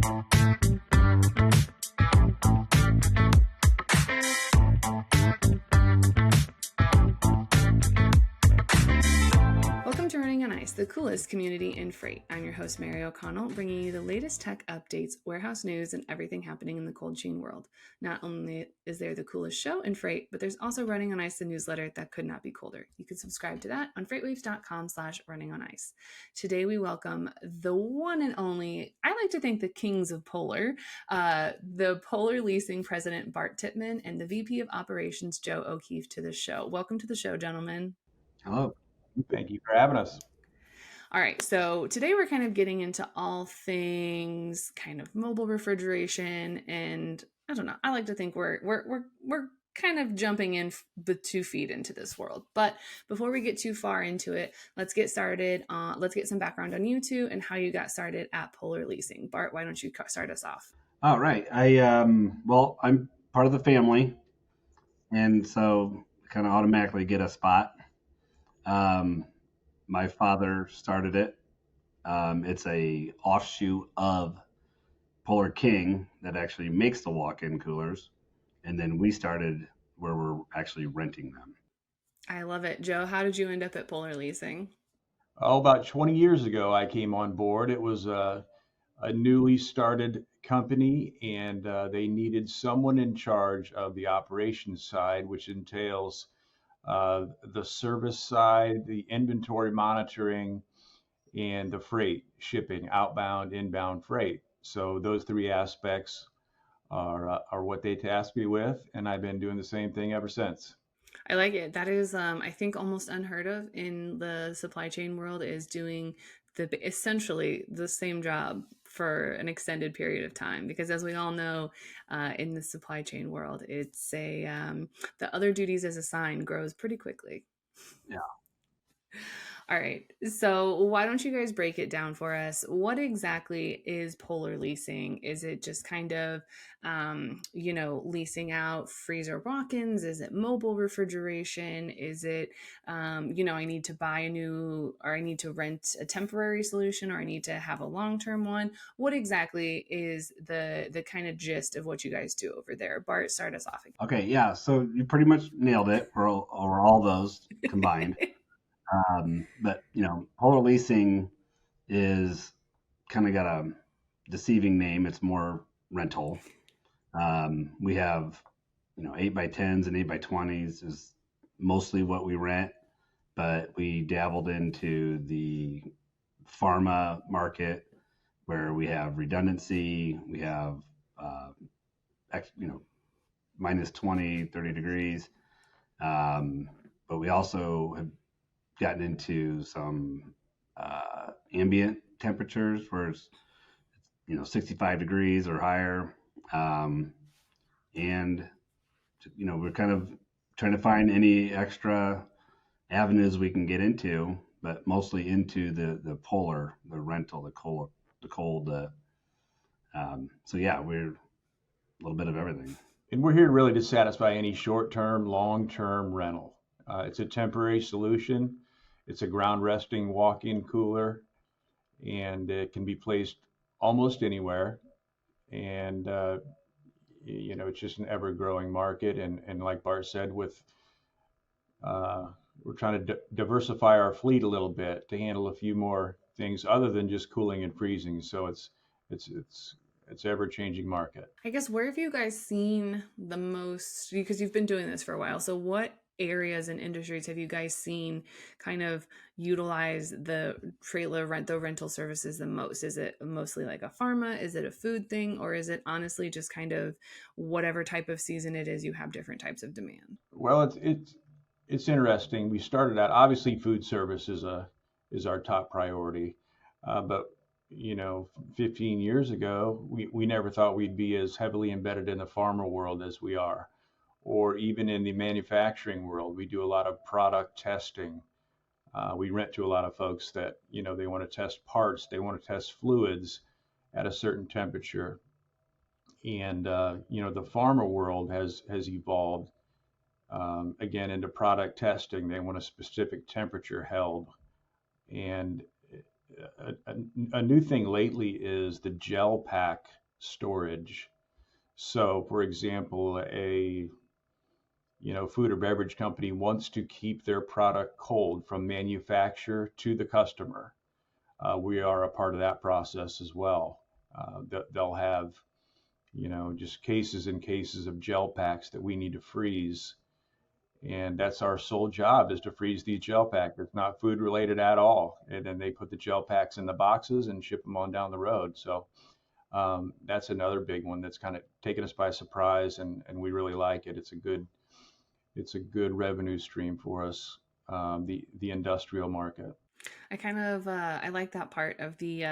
Welcome to Running on Ice, the coolest community in freight. I'm your host, Mary O'Connell, bringing you the latest tech updates, warehouse news, and everything happening in the cold chain world. Not only is there the coolest show in freight, but there's also Running on Ice, the newsletter that could not be colder. You can subscribe to that on freightwaves.com/runningoниce. Today we welcome the one and only, I like to think the kings of Polar, the Polar Leasing President Bart Tippmann and the VP of Operations Joe O'Keefe to the show. Welcome to the show, gentlemen. Hello. Thank you for having us. All right, so today we're kind of getting into all things kind of mobile refrigeration, and I don't know. I like to think we're kind of jumping in with 2 feet into this world. But before we get too far into it, let's get started. Let's get some background on you two and how you got started at Polar Leasing. Bart, why don't you start us off? All right. I'm part of the family, and so kind of automatically get a spot. My father started it. It's a offshoot of Polar King that actually makes the walk-in coolers. And then we started where we're actually renting them. I love it. Joe, how did you end up at Polar Leasing? About 20 years ago, I came on board. It was a newly started company, and they needed someone in charge of the operations side, which entails the service side, the inventory monitoring, and the freight shipping, outbound, inbound freight. So those 3 aspects are what they tasked me with, and I've been doing the same thing ever since. I like it. That is, I think, almost unheard of in the supply chain world, is doing essentially the same job for an extended period of time, because as we all know, in the supply chain world, it's the other duties as assigned grows pretty quickly. Yeah. All right. So why don't you guys break it down for us? What exactly is Polar Leasing? Is it just kind of, leasing out freezer walk-ins? Is it mobile refrigeration? Is it, I need to buy or I need to rent a temporary solution, or I need to have a long-term one? What exactly is the kind of gist of what you guys do over there? Bart, start us off again. Okay. Yeah. So you pretty much nailed it. We're all those combined. But Polar Leasing is kind of got a deceiving name. It's more rental. We have 8x10s and 8x20s is mostly what we rent, but we dabbled into the pharma market where we have redundancy. We have minus 20, 30 degrees. But we also have gotten into some ambient temperatures where it's 65 degrees or higher, and we're kind of trying to find any extra avenues we can get into, but mostly into the polar, the rental, the cold. So yeah, we're a little bit of everything. And we're here really to satisfy any short-term, long-term rental. It's a temporary solution. It's a ground resting walk-in cooler, and it can be placed almost anywhere. And, it's just an ever growing market. And like Bart said, we're trying to diversify our fleet a little bit to handle a few more things other than just cooling and freezing. So it's ever changing market. I guess, where have you guys seen the most, because you've been doing this for a while, so what areas and industries have you guys seen kind of utilize the rental services the most? Is it mostly like a pharma? Is it a food thing? Or is it honestly just kind of whatever type of season it is, you have different types of demand? Well, it's interesting. We started out, obviously food service is our top priority, but 15 years ago, we never thought we'd be as heavily embedded in the pharma world as we are, or even in the manufacturing world. We do a lot of product testing. We rent to a lot of folks that, they want to test parts, they want to test fluids at a certain temperature. And, the pharma world has evolved, again, into product testing. They want a specific temperature held. And a new thing lately is the gel pack storage. So, for example, a food or beverage company wants to keep their product cold from manufacturer to the customer. We are a part of that process as well. They'll have just cases and cases of gel packs that we need to freeze, and that's our sole job is to freeze these gel packs. It's not food related at all, and then they put the gel packs in the boxes and ship them on down the road. So that's another big one that's kind of taken us by surprise, and we really like it. It's a good revenue stream for us, the industrial market. I kind of I like that part of the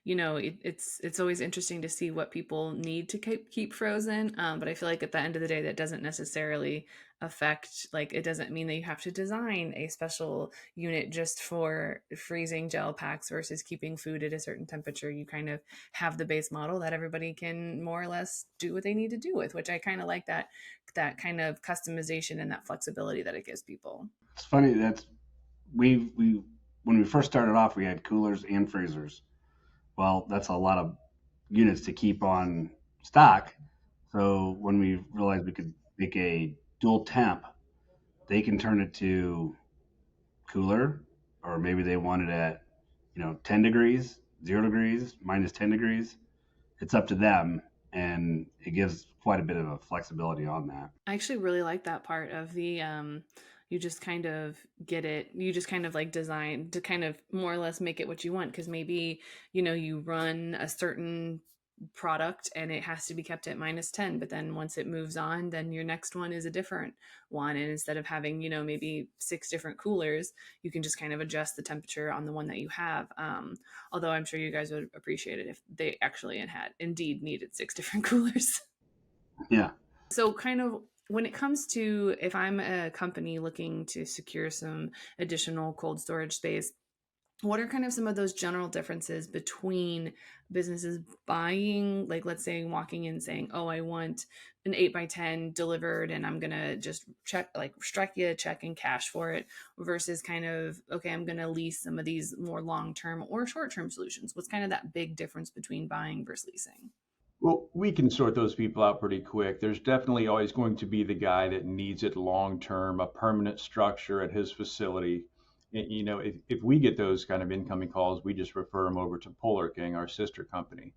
it's always interesting to see what people need to keep frozen, but I feel like at the end of the day that doesn't necessarily affect, like, it doesn't mean that you have to design a special unit just for freezing gel packs versus keeping food at a certain temperature. You kind of have the base model that everybody can more or less do what they need to do with, which I kind of like, that kind of customization and that flexibility that it gives people. It's funny that's we when we first started off, we had coolers and freezers. Well, that's a lot of units to keep on stock. So when we realized we could make a dual temp, they can turn it to cooler, or maybe they want it at 10 degrees, 0 degrees, minus 10 degrees. It's up to them, and it gives quite a bit of a flexibility on that. I actually really like that part of the you just kind of get it, you just kind of like design to kind of more or less make it what you want, because maybe you run a certain product and it has to be kept at -10, but then once it moves on, then your next one is a different one, and instead of having maybe 6 different coolers, you can just kind of adjust the temperature on the one that you have. Although I'm sure you guys would appreciate it if they actually had indeed needed 6 different coolers. Yeah. So, kind of when it comes to, if I'm a company looking to secure some additional cold storage space, what are kind of some of those general differences between businesses buying, like, let's say walking in saying, oh, I want an 8x10 delivered and I'm going to just check, like, strike you a check and cash for it, versus kind of, okay, I'm going to lease some of these more long-term or short-term solutions? What's kind of that big difference between buying versus leasing? Well, we can sort those people out pretty quick. There's definitely always going to be the guy that needs it long term, a permanent structure at his facility. If we get those kind of incoming calls, we just refer them over to Polar King, our sister company.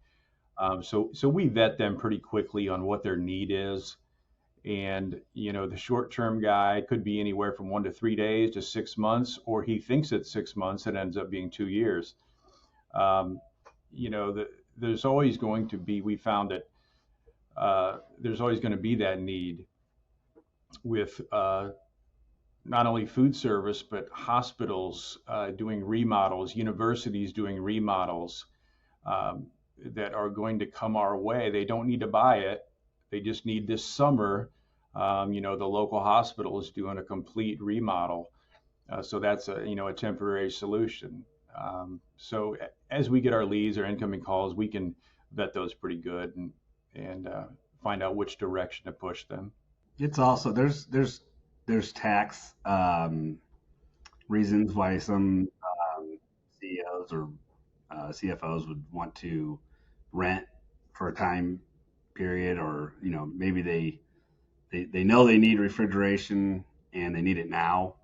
So we vet them pretty quickly on what their need is. And, the short term guy could be anywhere from 1 to 3 days to 6 months, or he thinks it's 6 months. It ends up being 2 years. Um, there's always going to be, we found that there's always going to be that need with not only food service, but hospitals doing remodels, universities doing remodels that are going to come our way. They don't need to buy it. They just need this summer. The local hospital is doing a complete remodel. So that's a temporary solution. So as we get our leads or incoming calls, we can vet those pretty good and find out which direction to push them. It's also there's tax reasons why some CEOs or CFOs would want to rent for a time period, or maybe they know they need refrigeration and they need it now.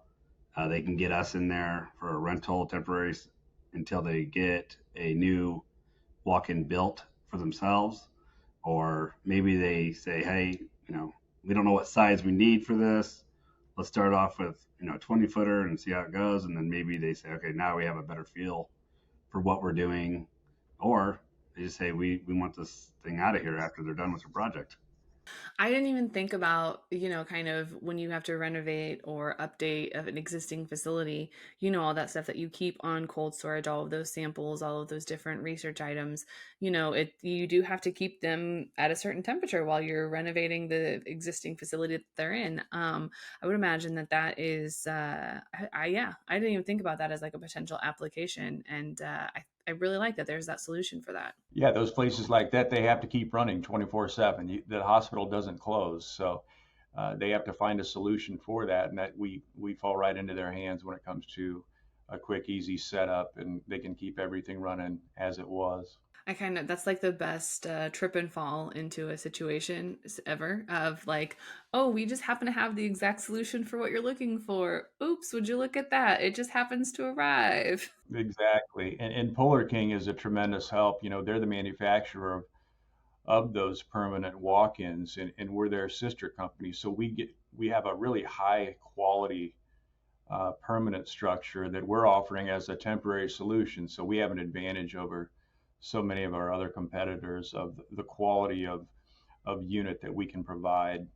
They can get us in there for a rental temporary until they get a new walk-in built for themselves, or maybe they say, hey, we don't know what size we need for this. Let's start off with a 20-footer and see how it goes, and then maybe they say, okay, now we have a better feel for what we're doing, or they just say we want this thing out of here after they're done with their project. I didn't even think about, kind of when you have to renovate or update of an existing facility, all that stuff that you keep on cold storage, all of those samples, all of those different research items, you do have to keep them at a certain temperature while you're renovating the existing facility that they're in. I would imagine that is, yeah, I didn't even think about that as like a potential application. And I really like that there's that solution for that. Yeah, those places like that, they have to keep running 24/7. The hospital doesn't close, so they have to find a solution for that, and that we fall right into their hands when it comes to a quick, easy setup, and they can keep everything running as it was. that's like the best trip and fall into a situation ever of like, oh, we just happen to have the exact solution for what you're looking for. Oops, would you look at that? It just happens to arrive. Exactly. And Polar King is a tremendous help. They're the manufacturer of those permanent walk-ins, and we're their sister company. So we have a really high quality permanent structure that we're offering as a temporary solution. So we have an advantage over so many of our other competitors of the quality of unit that we can provide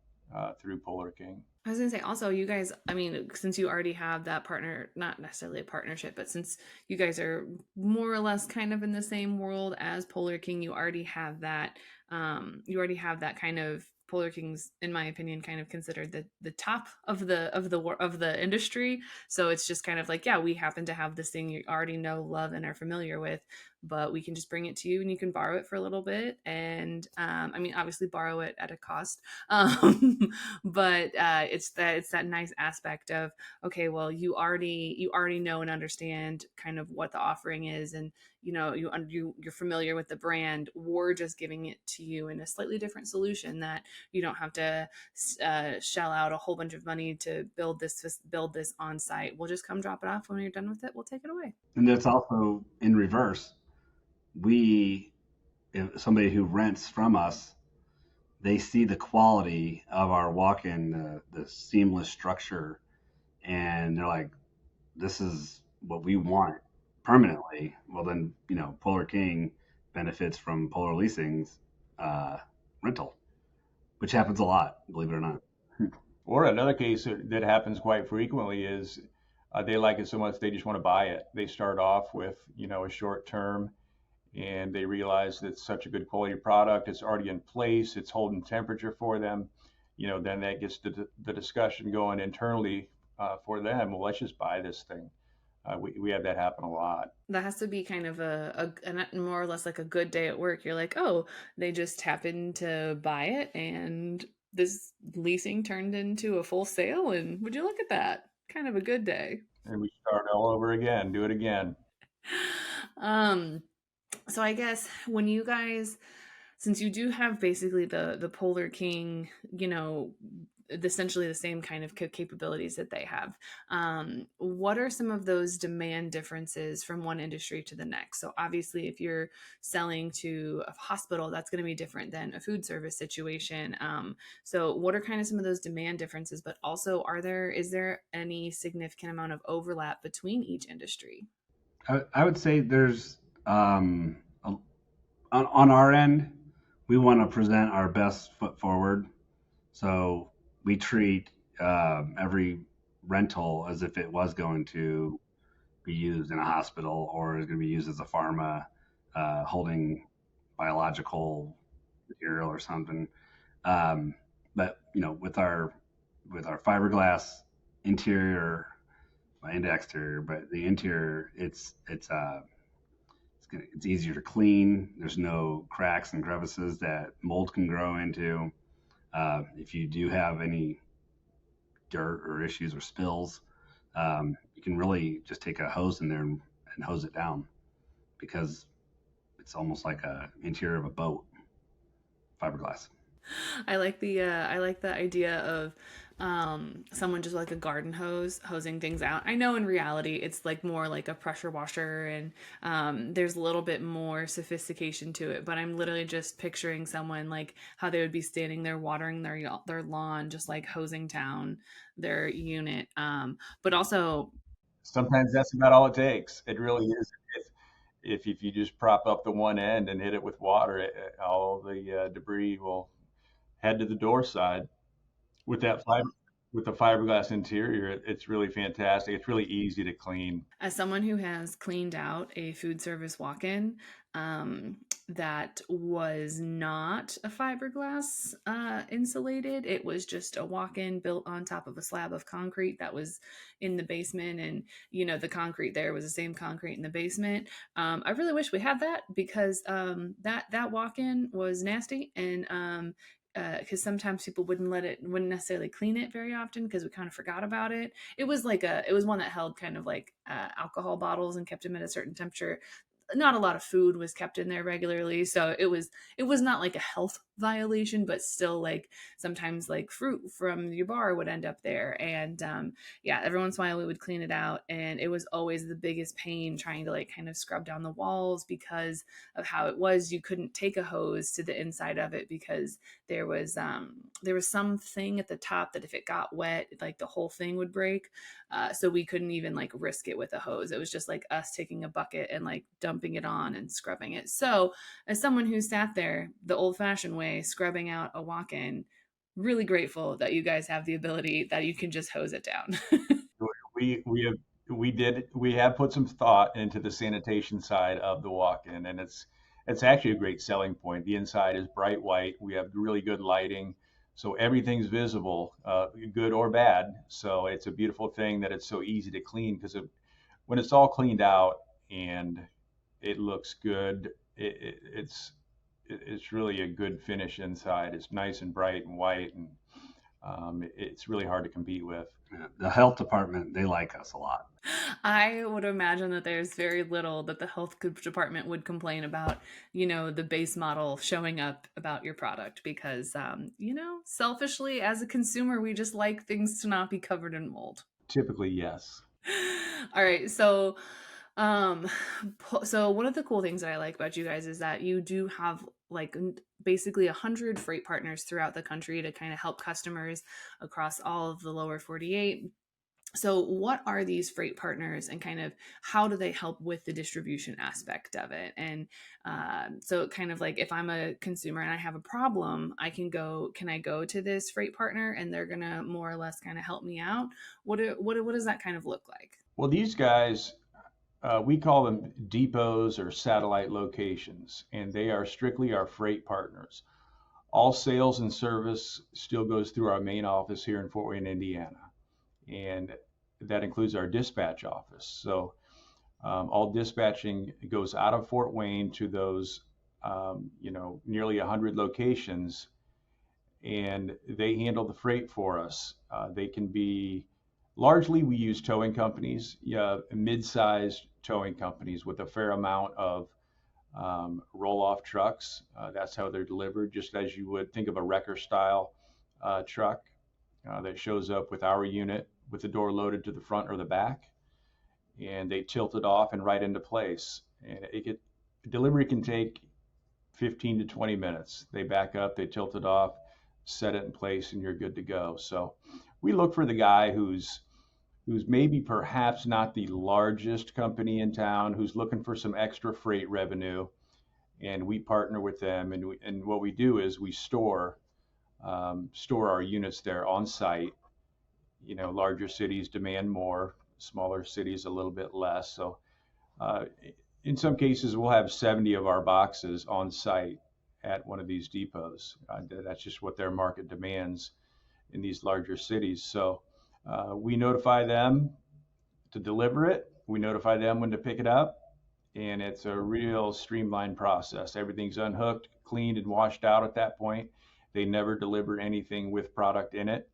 through Polar King. I was gonna say also, you guys, I mean, since you already have that partner, not necessarily a partnership, but since you guys are more or less kind of in the same world as Polar King, you already have that kind of Polar King's, in my opinion, kind of considered the top of the industry. So it's just kind of like, yeah, we happen to have this thing you already know, love, and are familiar with, but we can just bring it to you and you can borrow it for a little bit. And I mean, obviously borrow it at a cost. But it's that nice aspect of, okay, well, you already know and understand kind of what the offering is, and you're familiar with the brand. We're just giving it to you in a slightly different solution that you don't have to shell out a whole bunch of money to build this on site. We'll just come drop it off when you're done with it. We'll take it away. And that's also in reverse. We, if somebody who rents from us, they see the quality of our walk-in, the seamless structure, and they're like, "This is what we want permanently." Well, then Polar King benefits from Polar Leasing's uh, rental, which happens a lot, believe it or not. Or another case that happens quite frequently is they like it so much they just want to buy it. They start off with a short term, and they realize that it's such a good quality product. It's already in place. It's holding temperature for them. Then that gets the discussion going internally for them. Well, let's just buy this thing. We have that happen a lot. That has to be kind of a more or less like a good day at work. You're like, oh, they just happened to buy it, and this leasing turned into a full sale. And would you look at that? Kind of a good day. And we start all over again, do it again. Um, so I guess when you guys, since you do have basically the Polar King, essentially the same kind of capabilities that they have, what are some of those demand differences from one industry to the next? So obviously, if you're selling to a hospital, that's going to be different than a food service situation. So what are kind of some of those demand differences? But also, is there any significant amount of overlap between each industry? I would say there's on our end, we want to present our best foot forward. So we treat every rental as if it was going to be used in a hospital or is going to be used as a pharma holding biological material or something. But with our fiberglass interior and exterior, but the interior it's easier to clean. There's no cracks and crevices that mold can grow into. If you do have any dirt or issues or spills, you can really just take a hose in there and hose it down because it's almost like a interior of a boat, fiberglass. I like the idea of someone just like a garden hose hosing things out. I know in reality it's like more like a pressure washer, and there's a little bit more sophistication to it, but I'm literally just picturing someone like how they would be standing there watering their lawn, just like hosing down their unit. But also, Sometimes that's about all it takes. It really is. If you just prop up the one end and hit it with water, all the debris will head to the door side. With that fiber, with the fiberglass interior, it's really fantastic. It's really easy to clean. as someone who has cleaned out a food service walk-in, that was not a fiberglass insulated. It was just a walk-in built on top of a slab of concrete that was in the basement, and the concrete there was the same concrete in the basement. I really wish we had that because that walk-in was nasty, and because sometimes people wouldn't necessarily clean it very often because we kind of forgot about it. It was it was one that held kind of like alcohol bottles and kept them at a certain temperature. Not a lot of food was kept in there regularly, so it was not like a health violation, but still like sometimes like fruit from your bar would end up there. And yeah, every once in a while we would clean it out, and it was always the biggest pain trying to like kind of scrub down the walls because of how it was. You couldn't take a hose to the inside of it because there was something at the top that if it got wet, like the whole thing would break. So we couldn't even like risk it with a hose. It was just like us taking a bucket and like dumping it on and scrubbing it. So as someone who sat there the old fashioned way, scrubbing out a walk-in, really grateful that you guys have the ability that you can just hose it down. We have put some thought into the sanitation side of the walk-in, and it's actually a great selling point. The inside is bright white. We have really good lighting, so everything's visible, good or bad. So it's a beautiful thing that it's so easy to clean because when it's all cleaned out and it looks good, it's really a good finish inside. It's nice and bright and white, and it's really hard to compete with. Yeah, the health department, they like us a lot. I would imagine that there's very little that the health department would complain about, the base model showing up about your product because, selfishly as a consumer, we just like things to not be covered in mold. Typically, yes. All right. Um, so one of the cool things that I like about you guys is that you do have like basically 100 freight partners throughout the country to kind of help customers across all of the lower 48. So what are these freight partners and kind of how do they help with the distribution aspect of it? And so kind of like if I'm a consumer and I have a problem, can I go to this freight partner and they're going to more or less kind of help me out? What does that kind of look like? Well, these guys, we call them depots or satellite locations, and they are strictly our freight partners. All sales and service still goes through our main office here in Fort Wayne, Indiana, and that includes our dispatch office. So all dispatching goes out of Fort Wayne to those, nearly 100 locations, and they handle the freight for us. They can be largely we use towing companies, mid-sized towing companies with a fair amount of roll-off trucks. That's how they're delivered, just as you would think of a wrecker style truck that shows up with our unit with the door loaded to the front or the back, and they tilt it off and right into place. And delivery can take 15 to 20 minutes. They back up, they tilt it off, set it in place, and you're good to go. So we look for the guy who's maybe perhaps not the largest company in town, who's looking for some extra freight revenue, and we partner with them. And what we do is we store our units there on site. Larger cities demand more, smaller cities a little bit less. So in some cases, we'll have 70 of our boxes on site at one of these depots. That's just what their market demands in these larger cities. So we notify them to deliver it. We notify them when to pick it up. And it's a real streamlined process. Everything's unhooked, cleaned, and washed out at that point. They never deliver anything with product in it.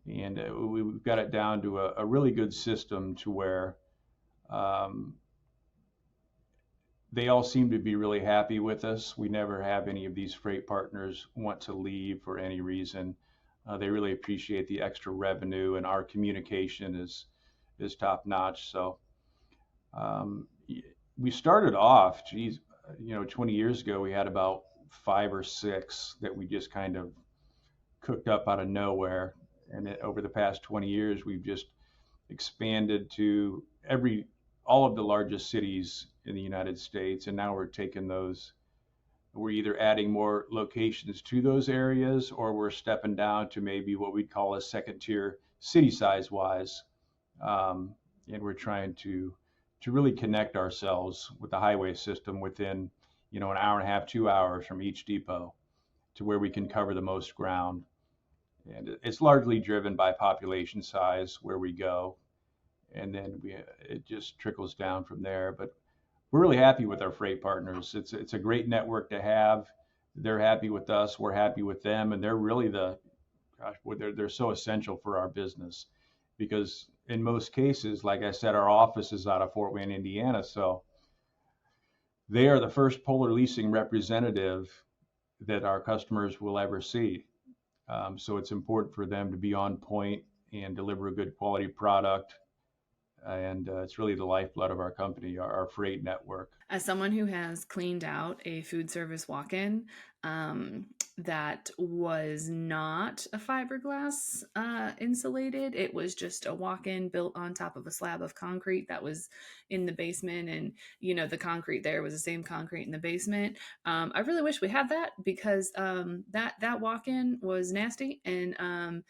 And we've got it down to a really good system to where they all seem to be really happy with us. We never have any of these freight partners want to leave for any reason. They really appreciate the extra revenue, and our communication is top notch. So we started off, 20 years ago, we had about 5 or 6 that we just kind of cooked up out of nowhere. And over the past 20 years, we've just expanded to all of the largest cities in the United States. And now we're either adding more locations to those areas, or we're stepping down to maybe what we'd call a second tier city size wise. And we're trying to really connect ourselves with the highway system within, an hour and a half, 2 hours from each depot, to where we can cover the most ground. And it's largely driven by population size where we go. And then it just trickles down from there. But we're really happy with our freight partners. It's a great network to have. they're happy with us, we're happy with them, and they're really they're so essential for our business because in most cases, like I said, our office is out of Fort Wayne, Indiana, so they are the first Polar Leasing representative that our customers will ever see. So it's important for them to be on point and deliver a good quality product. And it's really the lifeblood of our company, our freight network. As someone who has cleaned out a food service walk-in that was not a fiberglass insulated, it was just a walk-in built on top of a slab of concrete that was in the basement, and the concrete there was the same concrete in the basement. I really wish we had that because that walk-in was nasty, and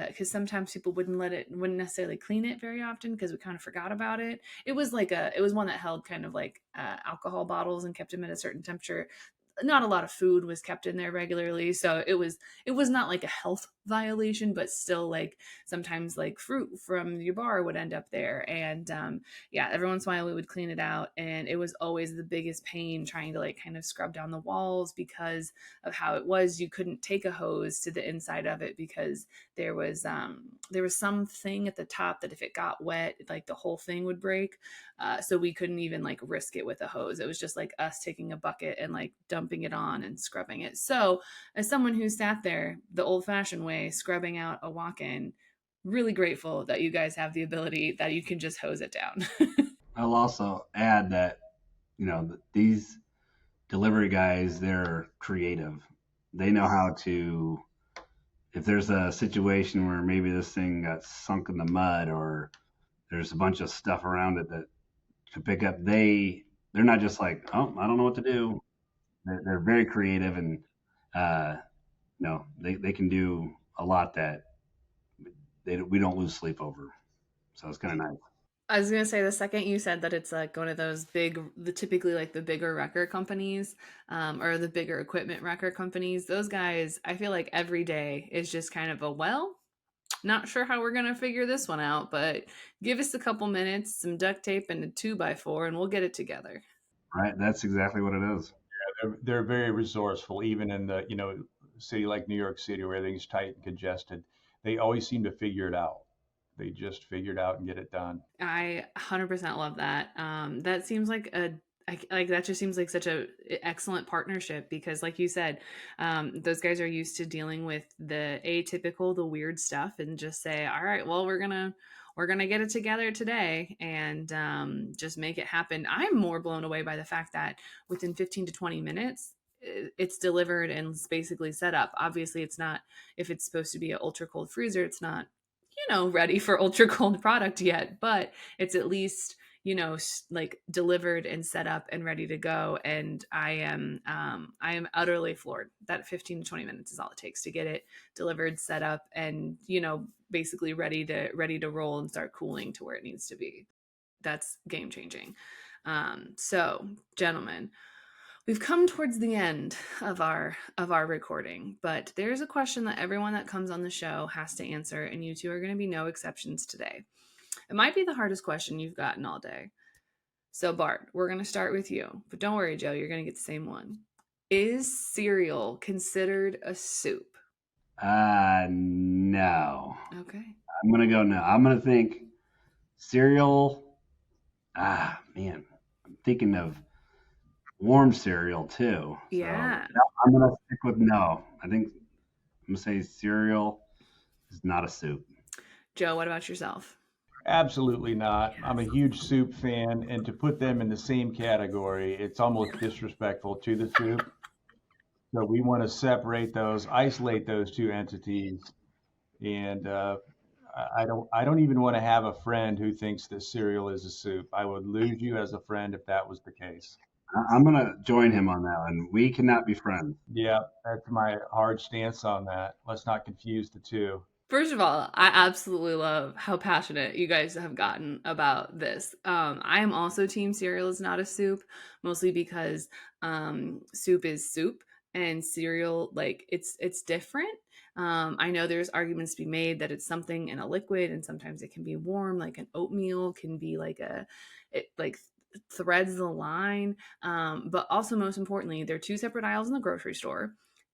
because sometimes people wouldn't necessarily clean it very often because we kind of forgot about it. It was one that held kind of like alcohol bottles and kept them at a certain temperature. Not a lot of food was kept in there regularly, so it was not like a health violation, but still, like, sometimes like fruit from your bar would end up there. And yeah, every once in a while we would clean it out, and it was always the biggest pain trying to like kind of scrub down the walls because of how it was. You couldn't take a hose to the inside of it because there was something at the top that if it got wet, like the whole thing would break. So we couldn't even like risk it with a hose. It was just like us taking a bucket and like dumping it on and scrubbing it. So as someone who sat there the old fashioned way, scrubbing out a walk-in, really grateful that you guys have the ability that you can just hose it down. I'll also add that, these delivery guys, they're creative. They know how to, if there's a situation where maybe this thing got sunk in the mud or there's a bunch of stuff around it that to pick up, they're not just like, oh, I don't know what to do. They're very creative, and they can do a lot that we don't lose sleep over. So it's kind of nice. I was gonna say, the second you said that it's like one of those typically like the bigger wrecker companies, or the bigger equipment wrecker companies, those guys, I feel like every day is just kind of not sure how we're gonna figure this one out, but give us a couple minutes, some duct tape, and a 2x4, and we'll get it together. Right? That's exactly what it is. They're very resourceful, even in the city like New York City where everything's tight and congested. They always seem to figure it out. They just figure it out and get it done. I 100% love that. That seems like that just seems like such a excellent partnership because, like you said, those guys are used to dealing with the atypical, the weird stuff, and just say, all right, well, we're gonna get it together today and just make it happen. I'm more blown away by the fact that within 15 to 20 minutes it's delivered and it's basically set up. Obviously, it's not, if it's supposed to be an ultra cold freezer, it's not ready for ultra cold product yet, but it's at least like delivered and set up and ready to go. And I am utterly floored that 15 to 20 minutes is all it takes to get it delivered, set up, and basically ready to roll and start cooling to where it needs to be. That's game changing. So, gentlemen, we've come towards the end of our recording, but there's a question that everyone that comes on the show has to answer, and you two are going to be no exceptions today. It might be the hardest question you've gotten all day. So Bart, we're going to start with you, but don't worry, Joe, you're going to get the same one. Is cereal considered a soup? No. Okay. I'm gonna go no. I'm gonna think cereal. Man, I'm thinking of warm cereal too. Yeah. So I'm gonna stick with no. I think I'm gonna say cereal is not a soup. Joe, what about yourself? Absolutely not. Yes. I'm a huge soup fan, and to put them in the same category, it's almost disrespectful to the soup. So we want to separate those, isolate those two entities, and I don't even want to have a friend who thinks that cereal is a soup. I would lose you as a friend if that was the case. I'm gonna join him on that one. We cannot be friends. Yeah, that's my hard stance on that. Let's not confuse the two. First of all, I absolutely love how passionate you guys have gotten about this. I am also team cereal is not a soup, mostly because soup is soup and cereal, like, it's different. I know there's arguments to be made that it's something in a liquid, and sometimes it can be warm, like an oatmeal can be like threads the line. But also, most importantly, they're two separate aisles in the grocery store.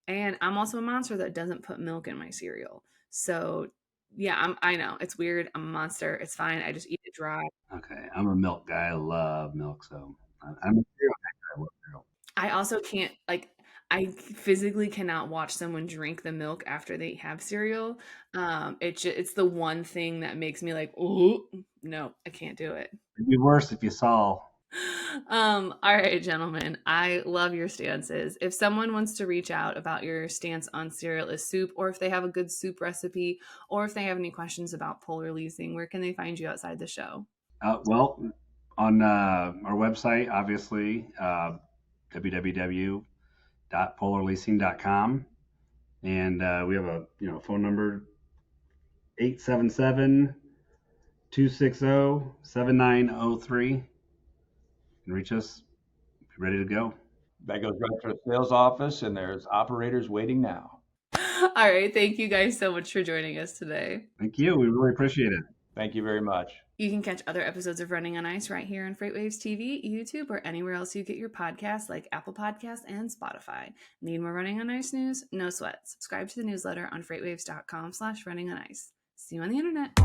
And I'm also a monster that doesn't put milk in my cereal. So yeah, I know it's weird. I'm a monster. It's fine. I just eat it dry. Okay, I'm a milk guy. I love milk, so I'm a cereal guy. I love cereal. I also can't like I physically cannot watch someone drink the milk after they have cereal. It's the one thing that makes me like, oh no, I can't do it. It'd be worse if you saw. All right, gentlemen, I love your stances. If someone wants to reach out about your stance on cereal as soup, or if they have a good soup recipe, or if they have any questions about polar leasing, where can they find you outside the show? Well, on our website, obviously, www.polarleasing.com, and we have a phone number 877-260-7903. You can reach us. Be ready to go. That goes right to the sales office, and there's operators waiting now. All right, thank you guys so much for joining us today. Thank you. We really appreciate it. Thank you very much. You can catch other episodes of Running on Ice right here on FreightWaves TV, YouTube, or anywhere else you get your podcasts like Apple Podcasts and Spotify. Need more Running on Ice news? No sweat. Subscribe to the newsletter on freightwaves.com/runningonIce. See you on the internet.